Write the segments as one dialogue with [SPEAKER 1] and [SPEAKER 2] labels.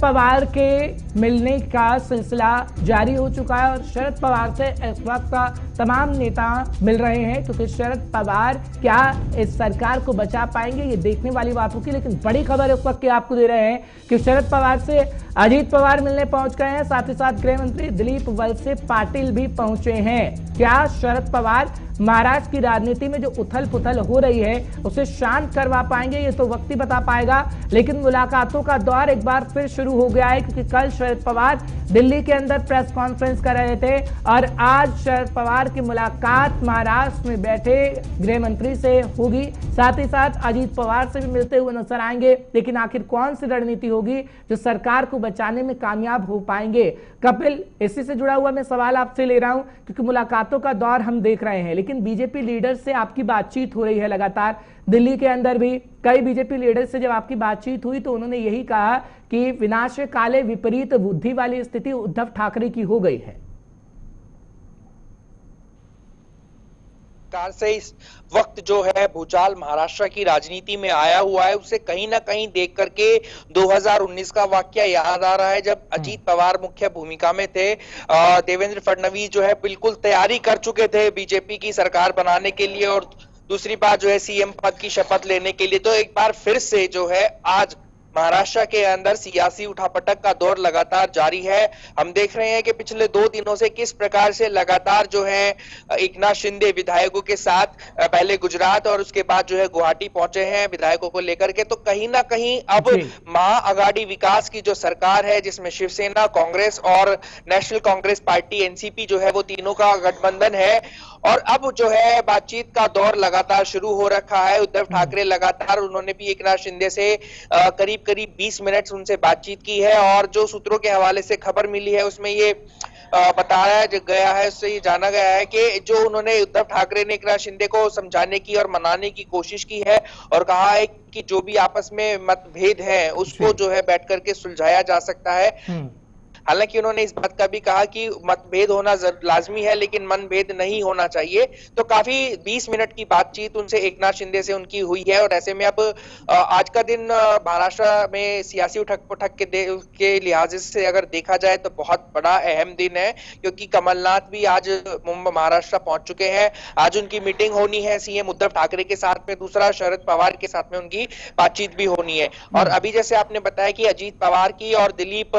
[SPEAKER 1] पवार के मिलने का सिलसिला जारी हो चुका है और शरद पवार से इस वक्त तमाम नेता मिल रहे हैं, क्योंकि शरद पवार क्या इस सरकार को बचा पाएंगे ये देखने वाली बात होगी। लेकिन बड़ी खबर इस वक्त की आपको दे रहे हैं कि शरद पवार से अजीत पवार मिलने पहुंच गए हैं, साथ ही साथ गृह मंत्री दिलीप वलसे पाटिल भी पहुंचे हैं। क्या शरद पवार महाराष्ट्र की राजनीति में जो उथल पुथल हो रही है उसे शांत करवा पाएंगे, ये तो वक्त ही बता पाएगा। लेकिन मुलाकातों का दौर एक बार फिर शुरू हो गया है, क्योंकि कल शरद पवार दिल्ली के अंदर प्रेस कॉन्फ्रेंस कर रहे थे और आज शरद पवार की मुलाकात महाराष्ट्र में बैठे गृह मंत्री से होगी, साथ ही साथ अजीत पवार से भी मिलते हुए नजर आएंगे। लेकिन आखिर कौन सी रणनीति होगी जो सरकार को बचाने में कामयाब हो पाएंगे? कपिल, इसी से जुड़ा हुआ मैं सवाल आपसे ले रहा हूं, क्योंकि मुलाकातों का दौर हम देख रहे हैं, लेकिन बीजेपी लीडर से आपकी बातचीत हो रही है लगातार। दिल्ली के अंदर भी कई बीजेपी लीडर से जब आपकी बातचीत हुई तो उन्होंने यही कहा कि विनाश काले विपरीत बुद्धि वाली स्थिति उद्धव ठाकरे की हो गई है।
[SPEAKER 2] कार से इस वक्त जो है भूचाल महाराष्ट्र की राजनीति में आया हुआ है, उसे कहीं ना कहीं देख करके 2019 का वाकया याद आ रहा है, जब अजीत पवार मुख्य भूमिका में थे। देवेंद्र फडणवीस जो है बिल्कुल तैयारी कर चुके थे बीजेपी की सरकार बनाने के लिए और दूसरी बात जो है सीएम पद की शपथ लेने के लिए। तो एक बार फिर से जो है आज महाराष्ट्र के अंदर सियासी उठापटक का दौर लगातार जारी है। हम देख रहे हैं कि पिछले 2 दिनों से किस प्रकार से लगातार जो है एकनाथ शिंदे विधायकों के साथ पहले गुजरात और उसके बाद जो है गुवाहाटी पहुंचे हैं विधायकों को लेकर के। तो कहीं ना कहीं अब महाअघाड़ी विकास की जो सरकार है, जिसमें शिवसेना, कांग्रेस और नेशनल कांग्रेस पार्टी एनसीपी जो है वो तीनों का गठबंधन है और अब जो है बातचीत का दौर लगातार शुरू हो रखा है। उद्धव ठाकरे लगातार उन्होंने भी एकनाथ शिंदे से करीब 20 मिनट उनसे बातचीत की है और जो सूत्रों के हवाले से खबर मिली है उसमें ये बताया गया है, उससे ये जाना गया है कि जो उन्होंने उद्धव ठाकरे ने एकनाथ शिंदे को समझाने की और मनाने की कोशिश की है और कहा है कि जो भी आपस में मतभेद है उसको जो है बैठ करके सुलझाया जा सकता है। हालांकि उन्होंने इस बात का भी कहा कि मतभेद होना लाजमी है लेकिन मनभेद नहीं होना चाहिए। तो काफी 20 मिनट की बातचीत उनसे एकनाथ शिंदे से उनकी हुई है और ऐसे में अब आज का दिन महाराष्ट्र में सियासी उठक-पटक के लिहाज से अगर देखा जाए तो बहुत बड़ा अहम दिन है, क्योंकि कमलनाथ भी आज महाराष्ट्र पहुंच चुके हैं। आज उनकी मीटिंग होनी है सीएम उद्धव ठाकरे के साथ में, दूसरा शरद पवार के साथ में उनकी बातचीत भी होनी है। और अभी जैसे आपने बताया कि अजीत पवार की और दिलीप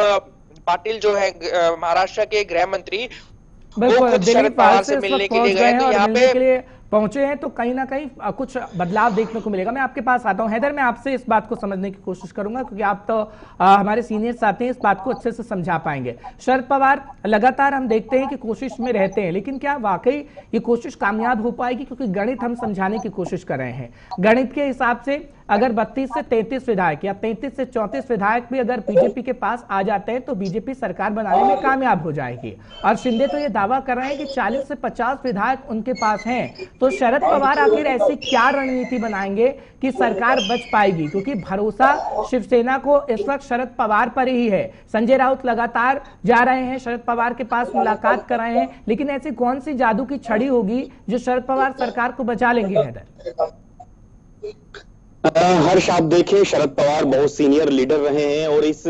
[SPEAKER 2] पाटिल जो है महाराष्ट्र के गृह मंत्री,
[SPEAKER 1] बिल्कुल दिलीप पवार से मिलने के लिए गए तो यहाँ पे पहुंचे हैं, तो कहीं ना कहीं कुछ बदलाव देखने को मिलेगा। मैं आपके पास आता हूं हैदर, मैं आपसे इस बात को समझने की कोशिश करूंगा, क्योंकि आप तो हमारे सीनियर साथी हैं, इस बात को अच्छे से समझा पाएंगे। शरद पवार लगातार हम देखते हैं कि कोशिश में रहते हैं, लेकिन क्या वाकई ये कोशिश कामयाब हो पाएगी? क्योंकि गणित हम समझाने की कोशिश कर रहे हैं। गणित के हिसाब से अगर 32 से 33 विधायक या 33 से 34 विधायक भी अगर बीजेपी के पास आ जाते हैं तो बीजेपी सरकार बनाने में कामयाब हो जाएगी। और शिंदे तो ये दावा कर रहे हैं कि 40 से 50 विधायक उनके पास हैं। तो शरद पवार आखिर ऐसी क्या रणनीति बनाएंगे कि सरकार बच पाएगी? क्योंकि भरोसा शिवसेना को इस वक्त शरद पवार पर ही है। संजय राउत लगातार जा रहे हैं शरद पवार के पास, मुलाकात कर रहे हैं, लेकिन ऐसी कौन सी जादू की छड़ी होगी जो शरद पवार सरकार को बचा लेंगे? हैदर,
[SPEAKER 3] हर्ष, आप देखें शरद पवार बहुत सीनियर लीडर रहे हैं और इस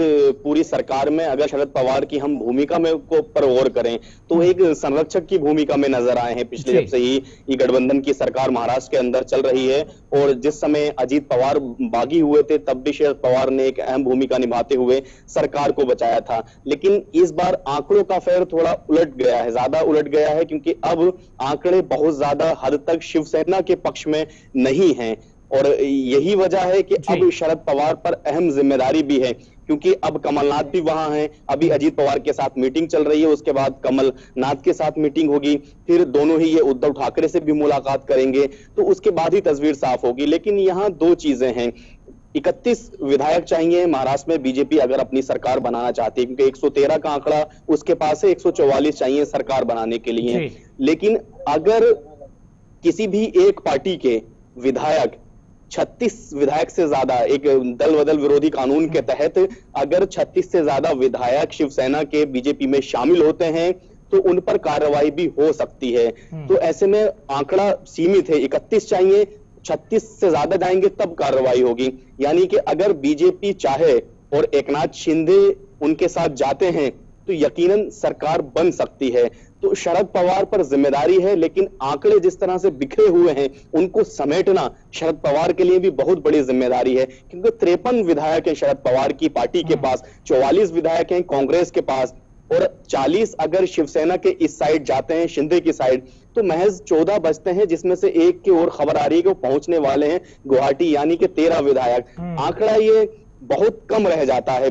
[SPEAKER 3] पूरी सरकार में अगर शरद पवार की हम भूमिका में को पर गौर करें तो एक संरक्षक की भूमिका में नजर आए हैं पिछले जब से ही ये गठबंधन की सरकार महाराष्ट्र के अंदर चल रही है। और जिस समय अजीत पवार बागी हुए थे तब भी शरद पवार ने एक अहम भूमिका निभाते हुए सरकार को बचाया था। लेकिन इस बार आंकड़ों का फेर थोड़ा उलट गया है, ज्यादा उलट गया है, क्योंकि अब आंकड़े बहुत ज्यादा हद तक शिवसेना के पक्ष में नहीं है और यही वजह है कि अब शरद पवार पर अहम जिम्मेदारी भी है, क्योंकि अब कमलनाथ भी वहां हैं। अभी अजीत पवार के साथ मीटिंग चल रही है, उसके बाद कमलनाथ के साथ मीटिंग होगी, फिर दोनों ही ये उद्धव ठाकरे से भी मुलाकात करेंगे, तो उसके बाद ही तस्वीर साफ होगी। लेकिन यहाँ 2 चीजें हैं। 31 विधायक चाहिए महाराष्ट्र में बीजेपी अगर अपनी सरकार बनाना चाहती है, क्योंकि 113 का आंकड़ा उसके पास है, 144 चाहिए सरकार बनाने के लिए। लेकिन अगर किसी भी एक पार्टी के विधायक 36 विधायक से ज्यादा, एक दल बदल विरोधी कानून के तहत अगर 36 से ज्यादा विधायक शिवसेना के बीजेपी में शामिल होते हैं तो उन पर कार्रवाई भी हो सकती है। तो ऐसे में आंकड़ा सीमित है, 31 चाहिए, 36 से ज्यादा जाएंगे तब कार्रवाई होगी। यानी कि अगर बीजेपी चाहे और एकनाथ शिंदे उनके साथ जाते हैं तो यकीनन सरकार बन सकती है। तो शरद पवार पर जिम्मेदारी है, लेकिन आंकड़े जिस तरह से बिखरे हुए हैं उनको समेटना शरद पवार के लिए भी बहुत बड़ी जिम्मेदारी है, क्योंकि 53 विधायक हैं शरद पवार की पार्टी के पास, 44 विधायक हैं कांग्रेस के पास, और 40 अगर शिवसेना के इस साइड जाते हैं, शिंदे की साइड, तो महज 14 बचते हैं, जिसमें से एक की ओर खबर आ रही है कि वो पहुंचने वाले हैं गुवाहाटी, यानी कि 13 विधायक। आंकड़ा ये बहुत कम रह जाता है।